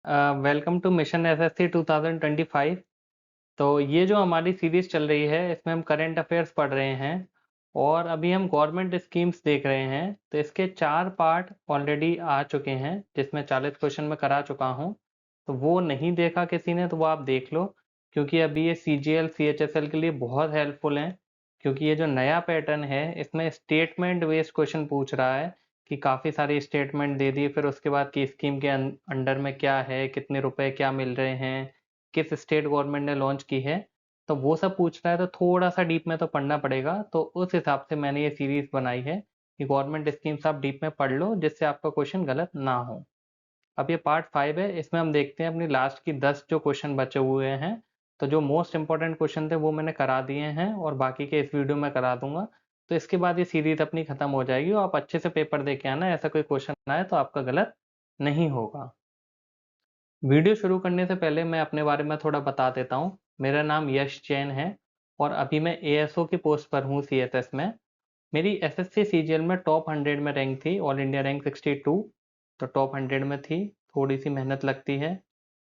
Welcome two mission SSC 2025। तो ये जो हमारी सीरीज चल रही है इसमें हम करंट अफेयर्स पढ़ रहे हैं और अभी हम गवर्नमेंट स्कीम्स देख रहे हैं। तो इसके 4 पार्ट ऑलरेडी आ चुके हैं जिसमें 40 क्वेश्चन मैं करा चुका हूँ। तो वो नहीं देखा किसी ने तो वो आप देख लो, क्योंकि अभी ये सीजीएल सीएचएसएल के लिए बहुत हेल्पफुल हैं। क्योंकि ये जो नया पैटर्न है इसमें स्टेटमेंट बेस्ड क्वेश्चन पूछ रहा है कि काफ़ी सारे स्टेटमेंट दे दिए, फिर उसके बाद की स्कीम के अंडर में क्या है, कितने रुपए क्या मिल रहे हैं, किस स्टेट गवर्नमेंट ने लॉन्च की है। तो वो सब पूछ रहा है तो थोड़ा सा डीप में तो पढ़ना पड़ेगा। तो उस हिसाब से मैंने ये सीरीज बनाई है कि गवर्नमेंट स्कीम्स आप डीप में पढ़ लो जिससे आपका क्वेश्चन गलत ना हो। अब ये पार्ट 5 है, इसमें हम देखते हैं अपनी लास्ट की 10 जो क्वेश्चन बचे हुए हैं। तो जो मोस्ट इंपॉर्टेंट क्वेश्चन थे वो मैंने करा दिए हैं और बाकी के इस वीडियो में करा दूंगा। तो इसके बाद ये सीरीज अपनी खत्म हो जाएगी और आप अच्छे से पेपर दे के आना, ऐसा कोई क्वेश्चन आए तो आपका गलत नहीं होगा। वीडियो शुरू करने से पहले मैं अपने बारे में थोड़ा बता देता हूँ। मेरा नाम यश जैन है और अभी मैं एएसओ की पोस्ट पर हूँ सीएसएस में। मेरी एसएससी सीजीएल में टॉप 100 में रैंक थी, ऑल इंडिया रैंक 62। तो टॉप 100 में थी। थोड़ी सी मेहनत लगती है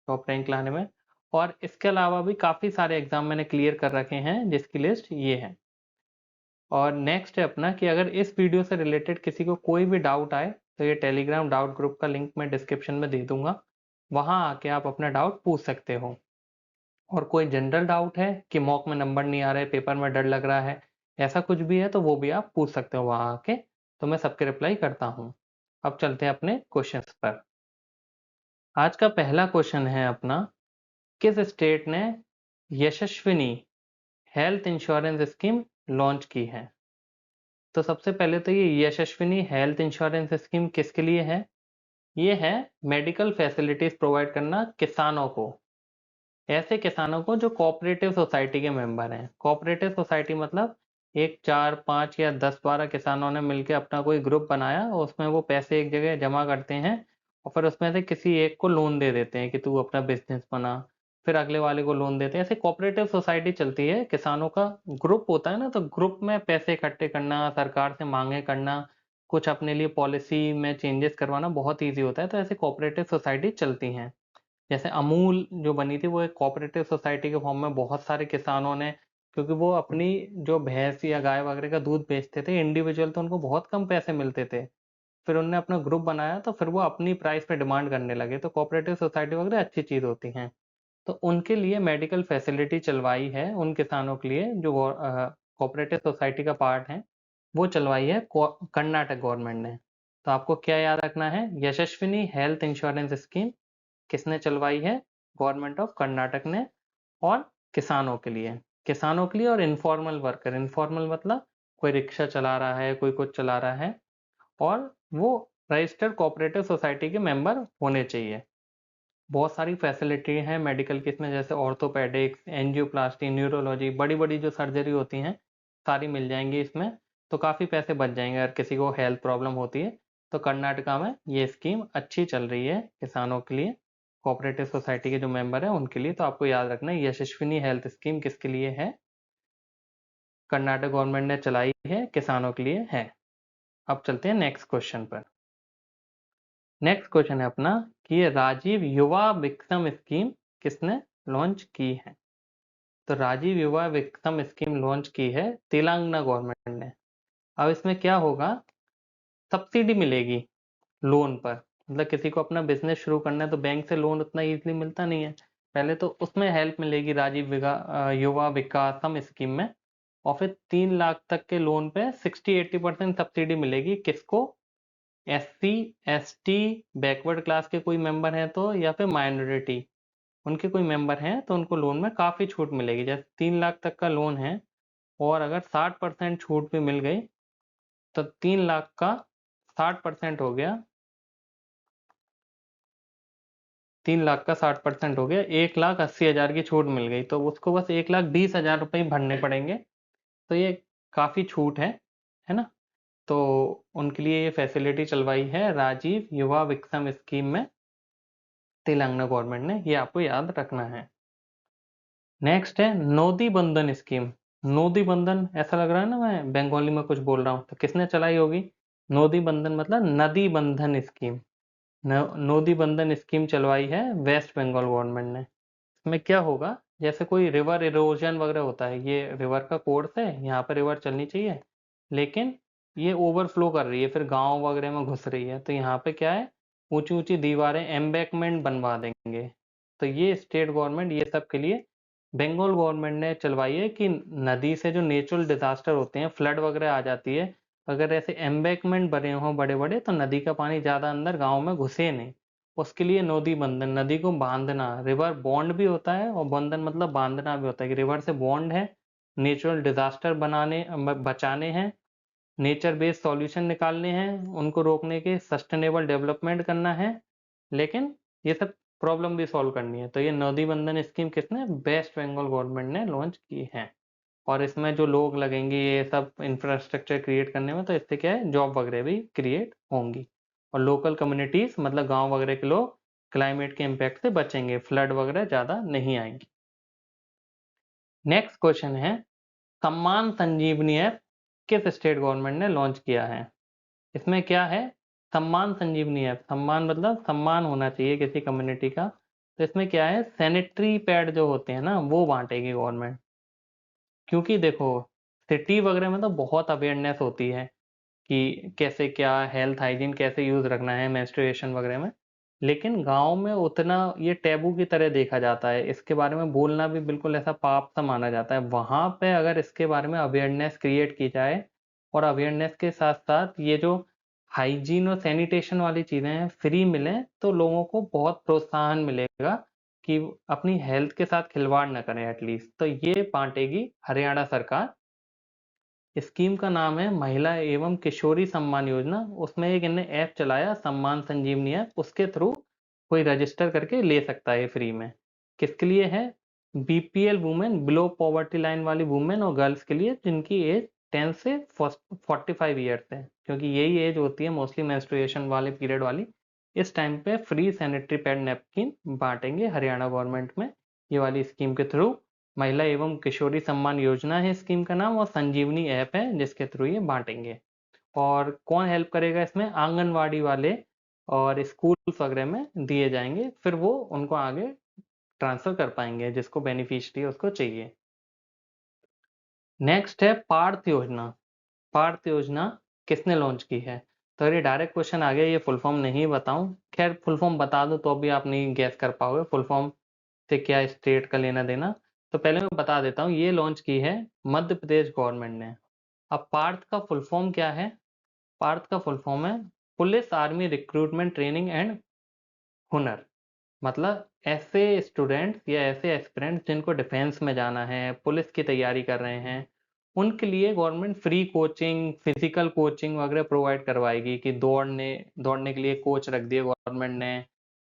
टॉप रैंक लाने में। और इसके अलावा भी काफ़ी सारे एग्ज़ाम मैंने क्लियर कर रखे हैं जिसकी लिस्ट ये है। और नेक्स्ट है अपना कि अगर इस वीडियो से रिलेटेड किसी को कोई भी डाउट आए तो ये टेलीग्राम डाउट ग्रुप का लिंक मैं डिस्क्रिप्शन में दे दूंगा, वहाँ आके आप अपना डाउट पूछ सकते हो। और कोई जनरल डाउट है कि मॉक में नंबर नहीं आ रहे, पेपर में डर लग रहा है, ऐसा कुछ भी है तो वो भी आप पूछ सकते हो वहाँ आके। तो मैं सबके रिप्लाई करता हूँ। अब चलते हैं अपने क्वेश्चंस पर। आज का पहला क्वेश्चन है अपना, किस स्टेट ने यशस्विनी हेल्थ इंश्योरेंस स्कीम लॉन्च की है। तो सबसे पहले तो ये यशस्विनी हेल्थ इंश्योरेंस स्कीम किसके लिए है। ये है मेडिकल फैसिलिटीज प्रोवाइड करना किसानों को, ऐसे किसानों को जो कोऑपरेटिव सोसाइटी के मेंबर हैं। कोऑपरेटिव सोसाइटी मतलब एक 4 5 या 10 12 किसानों ने मिलकर अपना कोई ग्रुप बनाया और उसमें वो पैसे एक जगह जमा करते हैं और फिर उसमें से किसी एक को लोन दे देते हैं कि तू अपना बिजनेस बना, फिर अगले वाले को लोन देते हैं। ऐसे कोऑपरेटिव सोसाइटी चलती है, किसानों का ग्रुप होता है ना, तो ग्रुप में पैसे इकट्ठे करना, सरकार से मांगे करना, कुछ अपने लिए पॉलिसी में चेंजेस करवाना बहुत ईजी होता है। तो ऐसे कोऑपरेटिव सोसाइटी चलती हैं। जैसे अमूल जो बनी थी वो एक कोऑपरेटिव सोसाइटी के फॉर्म में, बहुत सारे किसानों ने, क्योंकि वो अपनी जो भैंस या गाय वगैरह का दूध बेचते थे इंडिविजुअल, तो उनको बहुत कम पैसे मिलते थे। फिर उनने अपना ग्रुप बनाया तो फिर वो अपनी प्राइस पे डिमांड करने लगे। तो कोऑपरेटिव सोसाइटी वगैरह अच्छी चीज़ होती हैं। तो उनके लिए मेडिकल फैसिलिटी चलवाई है उन किसानों के लिए जो कोऑपरेटिव सोसाइटी का पार्ट है, वो चलवाई है कर्नाटक गवर्नमेंट ने। तो आपको क्या याद रखना है, यशस्विनी हेल्थ इंश्योरेंस स्कीम किसने चलवाई है, गवर्नमेंट ऑफ कर्नाटक ने। और किसानों के लिए, किसानों के लिए और इनफॉर्मल वर्कर, इनफॉर्मल मतलब कोई रिक्शा चला रहा है, कोई कुछ चला रहा है, और वो रजिस्टर्ड कोऑपरेटिव सोसाइटी के मेंबर होने चाहिए। बहुत सारी फैसिलिटी हैं मेडिकल की इसमें, जैसे ऑर्थोपेडिक्स, एंजियोप्लास्टी, न्यूरोलॉजी, बड़ी बड़ी जो सर्जरी होती हैं सारी मिल जाएंगी इसमें। तो काफ़ी पैसे बच जाएंगे अगर किसी को हेल्थ प्रॉब्लम होती है। तो कर्नाटका में ये स्कीम अच्छी चल रही है किसानों के लिए, कोऑपरेटिव सोसाइटी के जो मेंबर हैं उनके लिए। तो आपको याद रखना है यशस्विनी हेल्थ स्कीम किसके लिए है, कर्नाटक गवर्नमेंट ने चलाई है, किसानों के लिए है। अब चलते हैं नेक्स्ट क्वेश्चन पर। नेक्स्ट क्वेश्चन है अपना कि ये राजीव युवा विक्रम स्कीम किसने लॉन्च की है। तो राजीव युवा विक्रम स्कीम लॉन्च की है तेलंगाना गवर्नमेंट ने। अब इसमें क्या होगा, सब्सिडी मिलेगी लोन पर। मतलब किसी को अपना बिजनेस शुरू करना है तो बैंक से लोन उतना इजीली मिलता नहीं है, पहले तो उसमें हेल्प मिलेगी युवा विकासम स्कीम में। और फिर 3 लाख तक के लोन पे 60-80% सब्सिडी मिलेगी। किसको, एससी एसटी बैकवर्ड क्लास के कोई मेंबर हैं तो, या फिर माइनॉरिटी उनके कोई मेंबर हैं तो उनको लोन में काफ़ी छूट मिलेगी। जैसे 3 लाख तक का लोन है और अगर 60% छूट भी मिल गई तो 3 लाख का 60% हो गया, 3 लाख का 60% हो गया, 1,80,000 की छूट मिल गई। तो उसको बस 1,20,000 रुपये ही भरने पड़ेंगे। तो ये काफ़ी छूट है ना। तो उनके लिए ये फैसिलिटी चलवाई है राजीव युवा विक्रम स्कीम में तेलंगाना गवर्नमेंट ने, ये आपको याद रखना है। नेक्स्ट है नोदी बंधन स्कीम। नोदी बंधन ऐसा लग रहा है ना मैं बंगाली में कुछ बोल रहा हूँ, तो किसने चलाई होगी। नोदी बंधन मतलब नदी बंधन स्कीम। नोदी बंधन स्कीम चलवाई है वेस्ट बंगाल गवर्नमेंट ने। इसमें क्या होगा, जैसे कोई रिवर इरोजन वगैरह होता है, ये रिवर का कोर्स है, यहाँ पर रिवर चलनी चाहिए, लेकिन ये ओवरफ्लो कर रही है, फिर गांव वगैरह में घुस रही है, तो यहाँ पे क्या है, ऊंची ऊंची दीवारें एम्बैंकमेंट बनवा देंगे। तो ये स्टेट गवर्नमेंट ये सब के लिए बंगाल गवर्नमेंट ने चलवाई है कि नदी से जो नेचुरल डिजास्टर होते हैं, फ्लड वगैरह आ जाती है, अगर ऐसे एम्बैंकमेंट बने हों बड़े बड़े, तो नदी का पानी ज़्यादा अंदर गाँव में घुसे नहीं। उसके लिए नदी बंधन, नदी को बांधना, रिवर बॉन्ड भी होता है और बंधन मतलब बांधना भी होता है, कि रिवर से बॉन्ड है, नेचुरल डिजास्टर बचाने हैं, नेचर बेस्ड सॉल्यूशन निकालने हैं, उनको रोकने के सस्टेनेबल डेवलपमेंट करना है, लेकिन ये सब प्रॉब्लम भी सॉल्व करनी है। तो ये नदी बंधन स्कीम किसने, वेस्ट बंगाल गवर्नमेंट ने लॉन्च की है। और इसमें जो लोग लगेंगे ये सब इंफ्रास्ट्रक्चर क्रिएट करने में, तो इससे क्या है, जॉब वगैरह भी क्रिएट होंगी, और लोकल कम्युनिटीज मतलब गांव वगैरह के लोग क्लाइमेट के इम्पैक्ट से बचेंगे, फ्लड वगैरह ज़्यादा नहीं आएंगी। नेक्स्ट क्वेश्चन है, सम्मान संजीवनी ऐप किस स्टेट गवर्नमेंट ने लॉन्च किया है। इसमें क्या है, सम्मान संजीवनी ऐप, सम्मान मतलब सम्मान होना चाहिए किसी कम्युनिटी का, तो इसमें क्या है, सैनिटरी पैड जो होते हैं ना वो बांटेगी गवर्नमेंट। क्योंकि देखो सिटी वगैरह में तो बहुत अवेयरनेस होती है कि कैसे क्या हेल्थ हाइजीन कैसे यूज रखना है मेंस्ट्रुएशन वगैरह में, लेकिन गांव में उतना ये टैबू की तरह देखा जाता है, इसके बारे में बोलना भी बिल्कुल ऐसा पाप सा माना जाता है। वहां पे अगर इसके बारे में अवेयरनेस क्रिएट की जाए, और अवेयरनेस के साथ साथ ये जो हाइजीन और सैनिटेशन वाली चीजें हैं फ्री मिले, तो लोगों को बहुत प्रोत्साहन मिलेगा कि अपनी हेल्थ के साथ खिलवाड़ न करें एटलीस्ट। तो ये बांटेगी हरियाणा सरकार। स्कीम का नाम है महिला एवं किशोरी सम्मान योजना। उसमें एक इनने ऐप चलाया सम्मान संजीवनी ऐप, उसके थ्रू कोई रजिस्टर करके ले सकता है फ्री में। किसके लिए है, BPL women, below poverty line वाली वुमेन और गर्ल्स के लिए जिनकी एज 10 से 45 ईयर्स है, क्योंकि यही एज होती है मोस्टली मेंस्ट्रुएशन वाले पीरियड वाली। इस टाइम पे फ्री सैनिटरी पैड नैपकिन बांटेंगे हरियाणा गवर्नमेंट में, ये वाली स्कीम के थ्रू। महिला एवं किशोरी सम्मान योजना है स्कीम का नाम, और संजीवनी ऐप है जिसके थ्रू ये बांटेंगे। और कौन हेल्प करेगा इसमें, आंगनवाड़ी वाले और स्कूल वगैरह में दिए जाएंगे, फिर वो उनको आगे ट्रांसफर कर पाएंगे जिसको बेनिफिशियरी उसको चाहिए। नेक्स्ट है पार्थ योजना। पार्थ योजना किसने लॉन्च की है, तो ये डायरेक्ट क्वेश्चन आ गया, ये फुल फॉर्म नहीं बताऊं, खैर फुल फॉर्म बता दूं तो भी आप नहीं गैस कर पाओगे फुल फॉर्म से क्या स्टेट का लेना देना। तो पहले मैं बता देता हूँ, ये लॉन्च की है मध्य प्रदेश गवर्नमेंट ने। अब पार्थ का फुल फॉर्म क्या है, पार्थ का फुल फॉर्म है police army recruitment training and हुनर। मतलब ऐसे स्टूडेंट्स या ऐसे एस्पिरेंट्स जिनको डिफेंस में जाना है, पुलिस की तैयारी कर रहे हैं, उनके लिए government free coaching, physical coaching वगैरह प्रोवाइड करवाएगी, कि दौड़ने दौड़ने के लिए कोच रख दिए गवर्नमेंट ने,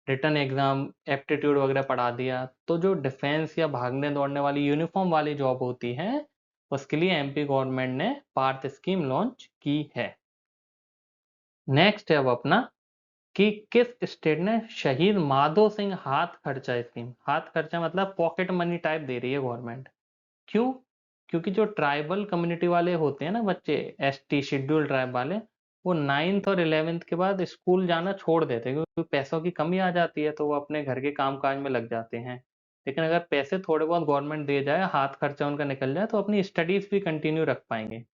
रिटर्न एग्जाम एप्टीट्यूड वगैरह पढ़ा दिया। तो जो डिफेंस या भागने दौड़ने वाली यूनिफॉर्म वाली जॉब होती है, उसके लिए एमपी गवर्नमेंट ने पार्थ स्कीम लॉन्च की है। नेक्स्ट है अब अपना, कि किस स्टेट ने शहीद माधो सिंह हाथ खर्चा स्कीम, हाथ खर्चा मतलब पॉकेट मनी टाइप दे रही है गवर्नमेंट। क्यों, क्योंकि जो ट्राइबल कम्युनिटी वाले होते हैं ना बच्चे, एसटी शेड्यूल ट्राइब वाले, वो 9th और 11th के बाद स्कूल जाना छोड़ देते हैं, क्योंकि पैसों की कमी आ जाती है, तो वो अपने घर के काम काज में लग जाते हैं। लेकिन अगर पैसे थोड़े बहुत गवर्नमेंट दे जाए, हाथ खर्चा उनका निकल जाए, तो अपनी स्टडीज भी कंटिन्यू रख पाएंगे।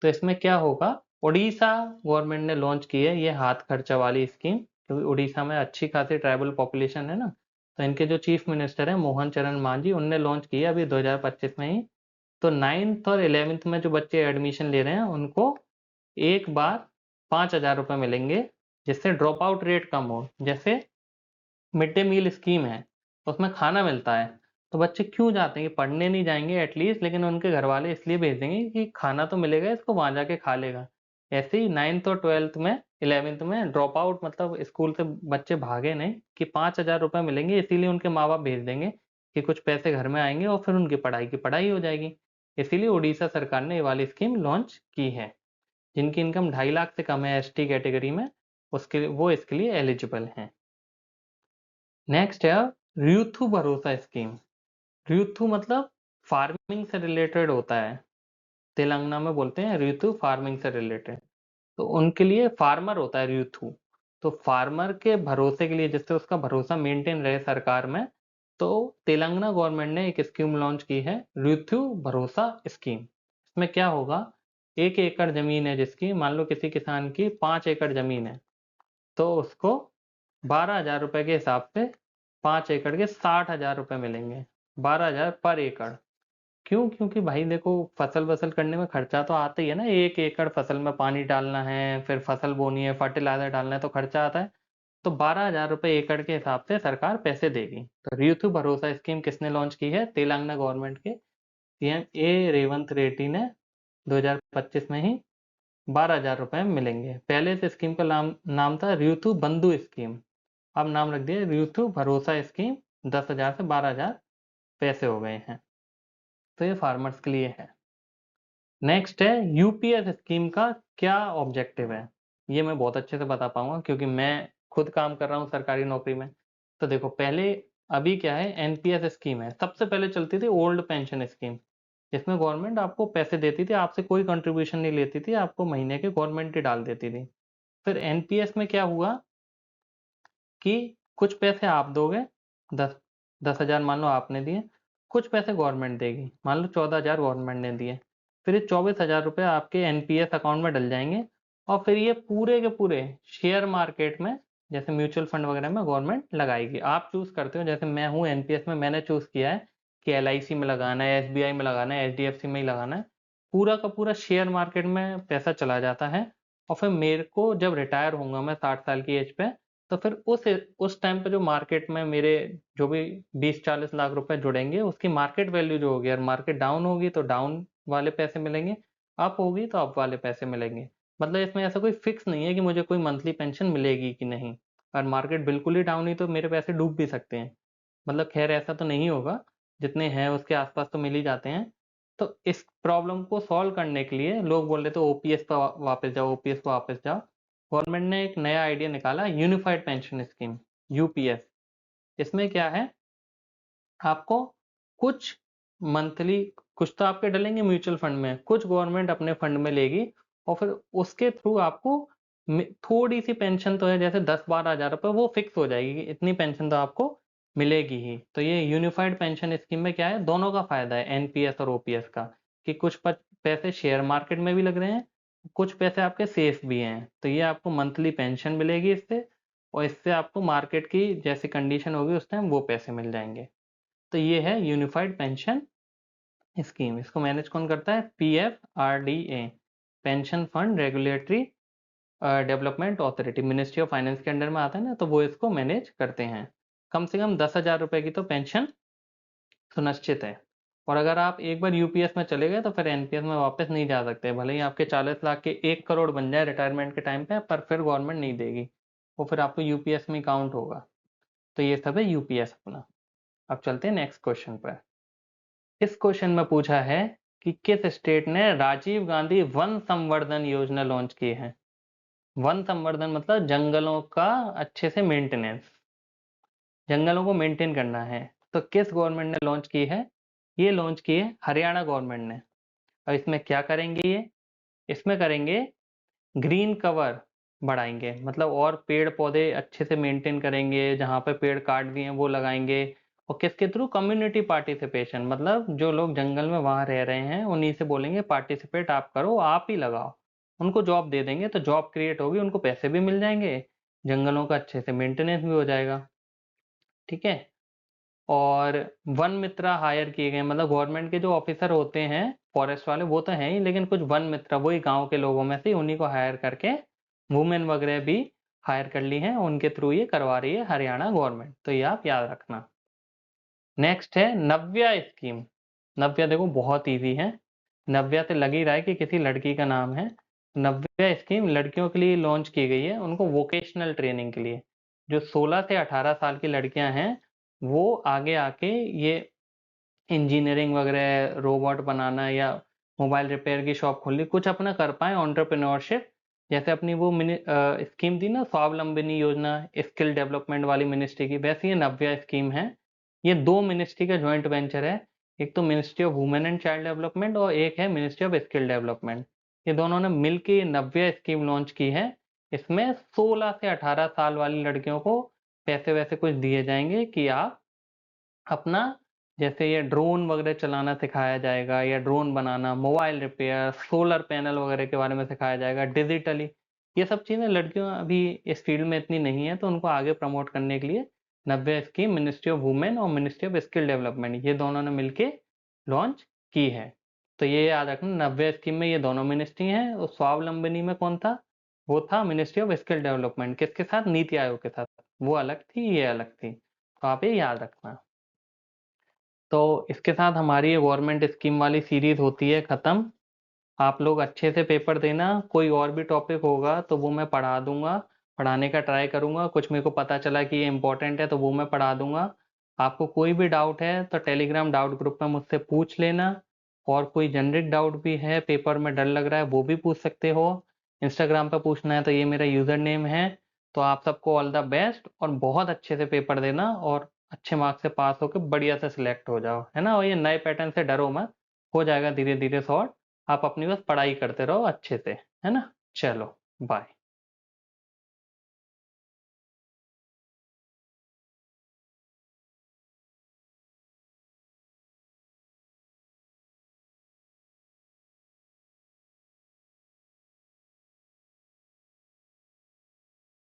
तो इसमें क्या होगा, उड़ीसा गवर्नमेंट ने लॉन्च की है ये हाथ खर्चा वाली स्कीम, क्योंकि उड़ीसा में अच्छी खासी ट्राइबल पॉपुलेशन है ना। तो इनके जो चीफ मिनिस्टर हैं मोहन चरण मांझी, उनने लॉन्च किया अभी 2025 में ही। तो 9th और 11th में जो बच्चे एडमिशन ले रहे हैं उनको एक बार 5,000 रुपये मिलेंगे, जिससे ड्रॉप आउट रेट कम हो। जैसे मिड डे मील स्कीम है, उसमें खाना मिलता है, तो बच्चे क्यों जाते हैं कि पढ़ने नहीं जाएंगे एटलीस्ट, लेकिन उनके घर वाले इसलिए भेज देंगे कि खाना तो मिलेगा, इसको वहां जाके खा लेगा। ऐसे ही 9th और 12th में 11th में ड्रॉप आउट मतलब स्कूल से बच्चे भागे नहीं, कि 5,000 रुपये मिलेंगे, इसीलिए उनके माँ बाप भेज देंगे कि कुछ पैसे घर में आएंगे और फिर उनकी पढ़ाई की पढ़ाई हो जाएगी। इसीलिए उड़ीसा सरकार ने ये वाली स्कीम लॉन्च की है। जिनकी इनकम 2.5 लाख से कम है एसटी कैटेगरी में, उसके वो इसके लिए एलिजिबल हैं। नेक्स्ट है यूथू भरोसा स्कीम। यूथू मतलब फार्मिंग से रिलेटेड होता है, तेलंगाना में बोलते हैं यूथू फार्मिंग से रिलेटेड। तो उनके लिए फार्मर होता है यूथू। तो फार्मर के भरोसे के लिए, जिससे उसका भरोसा मेंटेन रहे सरकार में, तो तेलंगाना गवर्नमेंट ने एक स्कीम लॉन्च की है, ऋतु भरोसा स्कीम। इसमें क्या होगा, 1 एकड़ जमीन है जिसकी, मान लो किसी किसान की 5 एकड़ जमीन है, तो उसको 12,000 रुपए के हिसाब से 5 एकड़ के 60,000 रुपए मिलेंगे, 12,000 पर एकड़। क्यों? क्योंकि भाई देखो, फसल वसल करने में खर्चा तो आता ही है ना, 1 एकड़ फसल में पानी डालना है, फिर फसल बोनी है, फर्टिलाइजर डालना है, तो खर्चा आता है। तो 12,000 रुपए एकड़ के हिसाब से सरकार पैसे देगी। तो ऋतु भरोसा स्कीम किसने लॉन्च की है? तेलंगाना गवर्नमेंट के सीएम रेवंत रेड्डी ने 2025 में ही 12,000 रुपए मिलेंगे। पहले इस स्कीम का नाम था ऋतु बंधु स्कीम, अब नाम रख दिया ऋतु भरोसा स्कीम। 10,000 से 12,000 पैसे हो गए हैं। तो ये फार्मर्स के लिए है। नेक्स्ट है यूपीएस स्कीम का क्या ऑब्जेक्टिव है? ये मैं बहुत अच्छे से बता पाऊंगा क्योंकि मैं खुद काम कर रहा हूँ सरकारी नौकरी में। तो देखो, पहले अभी क्या है, एनपीएस स्कीम है। सबसे पहले चलती थी ओल्ड पेंशन स्कीम, जिसमें गवर्नमेंट आपको पैसे देती थी, आपसे कोई कंट्रीब्यूशन नहीं लेती थी, आपको महीने के गवर्नमेंट ही डाल देती थी। फिर एनपीएस में क्या हुआ कि कुछ पैसे आप दोगे, 10,000 मान लो आपने दिए, कुछ पैसे गवर्नमेंट देगी, मान लो 14,000 गवर्नमेंट ने दिए, फिर ये 24,000 रुपये आपके एनपीएस अकाउंट में डल जाएंगे, और फिर ये पूरे के पूरे शेयर मार्केट में, जैसे म्यूचुअल फंड वगैरह में गवर्नमेंट लगाएगी। आप चूज करते हो, जैसे मैं हूँ एनपीएस में, मैंने चूज किया है कि एलआईसी में लगाना है, एसबीआई में लगाना है, एचडीएफसी में ही लगाना है। पूरा का पूरा शेयर मार्केट में पैसा चला जाता है, और फिर मेरे को जब रिटायर होऊंगा मैं 60 साल की एज पे, तो फिर उस टाइम पे जो मार्केट में मेरे जो भी 20-40 लाख रुपए जुड़ेंगे, उसकी मार्केट वैल्यू जो होगी, अगर मार्केट डाउन होगी तो डाउन वाले पैसे मिलेंगे, अप होगी तो अप वाले पैसे मिलेंगे। मतलब इसमें ऐसा कोई फिक्स नहीं है कि मुझे कोई मंथली पेंशन मिलेगी कि नहीं। अगर मार्केट बिल्कुल ही डाउन हुई तो मेरे पैसे डूब भी सकते हैं। मतलब खैर ऐसा तो नहीं होगा, जितने हैं उसके आसपास तो मिल ही जाते हैं। तो इस प्रॉब्लम को सॉल्व करने के लिए लोग बोल रहे थे ओपीएस पर वापस जाओ, ओपीएस पर वापस जाओ। गवर्नमेंट ने एक नया आइडिया निकाला, यूनिफाइड पेंशन स्कीम, यूपीएस। इसमें क्या है, आपको कुछ मंथली, कुछ तो आपके डलेंगे म्यूचुअल फंड में, कुछ गवर्नमेंट अपने फंड में लेगी, और फिर उसके थ्रू आपको थोड़ी सी पेंशन तो है, जैसे 10-12 हज़ार रुपए, वो फिक्स हो जाएगी, इतनी पेंशन तो आपको मिलेगी ही। तो ये यूनिफाइड पेंशन स्कीम में क्या है, दोनों का फायदा है, एनपीएस और ओपीएस का, कि कुछ पैसे शेयर मार्केट में भी लग रहे हैं, कुछ पैसे आपके सेफ भी हैं। तो ये आपको मंथली पेंशन मिलेगी इससे, और इससे आपको मार्केट की जैसी कंडीशन होगी उस टाइम वो पैसे मिल जाएंगे। तो ये है यूनिफाइड पेंशन स्कीम। इसको मैनेज कौन करता है? PFRDA, pension fund regulatory development authority, ministry of finance के अंडर में आता है ना, तो वो इसको मैनेज करते हैं। कम से कम 10,000 रुपए की तो पेंशन सुनिश्चित है। और अगर आप एक बार यूपीएस में चले गए तो फिर एनपीएस में वापस नहीं जा सकते, भले ही आपके 40 लाख के 1 करोड़ बन जाए रिटायरमेंट के टाइम पे, पर फिर गवर्नमेंट नहीं देगी, वो फिर आपको यूपीएस में काउंट होगा। तो ये सब है यूपीएस अपना। अब चलते हैं नेक्स्ट क्वेश्चन पर। इस क्वेश्चन में पूछा है कि किस स्टेट ने राजीव गांधी वन संवर्धन योजना लॉन्च की है? वन संवर्धन मतलब जंगलों का अच्छे से मेंटेनेंस, जंगलों को मेंटेन करना है। तो किस गवर्नमेंट ने लॉन्च की है? ये लॉन्च की है हरियाणा गवर्नमेंट ने। और इसमें क्या करेंगे ये? इसमें करेंगे ग्रीन कवर बढ़ाएंगे, मतलब और पेड़ पौधे अच्छे से मेंटेन करेंगे, जहाँ पे पेड़ काट दिए हैं वो लगाएंगे। और किसके थ्रू? कम्युनिटी पार्टिसिपेशन, मतलब जो लोग जंगल में वहां रह रहे हैं उन्हीं से बोलेंगे पार्टिसिपेट आप करो, आप ही लगाओ। उनको जॉब दे देंगे, तो जॉब क्रिएट होगी, उनको पैसे भी मिल जाएंगे, जंगलों का अच्छे से मेंटेनेंस भी हो जाएगा। ठीक है। और वन मित्रा हायर किए गए, मतलब गवर्नमेंट के जो ऑफिसर होते हैं फॉरेस्ट वाले वो तो हैं ही, लेकिन कुछ वन मित्रा वही गांव के लोगों में से उन्हीं को हायर करके, वुमेन वगैरह भी हायर कर ली हैं, उनके थ्रू ये करवा रही है हरियाणा गवर्नमेंट। तो ये आप याद रखना। नेक्स्ट है नव्या स्कीम। नव्या देखो बहुत इजी है, नव्या से लग ही रहा है कि किसी लड़की का नाम है। नव्या स्कीम लड़कियों के लिए लॉन्च की गई है, उनको वोकेशनल ट्रेनिंग के लिए। जो 16 से 18 साल की लड़कियां हैं, वो आगे आके ये इंजीनियरिंग वगैरह, रोबोट बनाना या मोबाइल रिपेयर की शॉप खोलनी, कुछ अपना कर पाए एंटरप्रेन्योरशिप। जैसे अपनी वो स्कीम थी ना स्वावलंबनी योजना, स्किल डेवलपमेंट वाली मिनिस्ट्री की, वैसे ये नव्या स्कीम है। ये दो मिनिस्ट्री का ज्वाइंट वेंचर है, एक तो ministry of women and child development और एक है मिनिस्ट्री ऑफ स्किल डेवलपमेंट। ये दोनों ने मिलकर ये नव्या स्कीम लॉन्च की है। इसमें 16 से 18 साल वाली लड़कियों को पैसे वैसे कुछ दिए जाएंगे कि आप अपना, जैसे ये ड्रोन वगैरह चलाना सिखाया जाएगा या ड्रोन बनाना, मोबाइल रिपेयर, सोलर पैनल वगैरह के बारे में सिखाया जाएगा डिजिटली। ये सब चीज़ें लड़कियों अभी इस फील्ड में इतनी नहीं है, तो उनको आगे प्रमोट करने के लिए नव्या स्कीम मिनिस्ट्री ऑफ वुमेन और मिनिस्ट्री ऑफ स्किल डेवलपमेंट ये दोनों ने मिलके लॉन्च की है। तो ये याद रखना, नव्या स्कीम में ये दोनों मिनिस्ट्री हैं, और स्वावलंबनी में कौन था? वो था मिनिस्ट्री ऑफ स्किल डेवलपमेंट। किसके साथ? नीति आयोग के साथ। वो अलग थी, ये अलग थी, तो आप ये याद रखना। तो इसके साथ हमारी ये गवर्नमेंट स्कीम वाली सीरीज होती है ख़त्म। आप लोग अच्छे से पेपर देना। कोई और भी टॉपिक होगा तो वो मैं पढ़ा दूंगा, पढ़ाने का ट्राई करूंगा। कुछ मेरे को पता चला कि ये इंपॉर्टेंट है तो वो मैं पढ़ा दूंगा। आपको कोई भी डाउट है तो टेलीग्राम डाउट ग्रुप में मुझसे पूछ लेना। और कोई जनरिक डाउट भी है, पेपर में डर लग रहा है, वो भी पूछ सकते हो। इंस्टाग्राम पर पूछना है तो ये मेरा यूज़र नेम है। तो आप सबको ऑल द बेस्ट, और बहुत अच्छे से पेपर देना और अच्छे मार्क्स से पास होकर बढ़िया से सिलेक्ट हो जाओ, है ना। और ये नए पैटर्न से डरो मत, हो जाएगा धीरे धीरे सॉल्व। आप अपनी बस पढ़ाई करते रहो अच्छे से, है ना। चलो, बाय।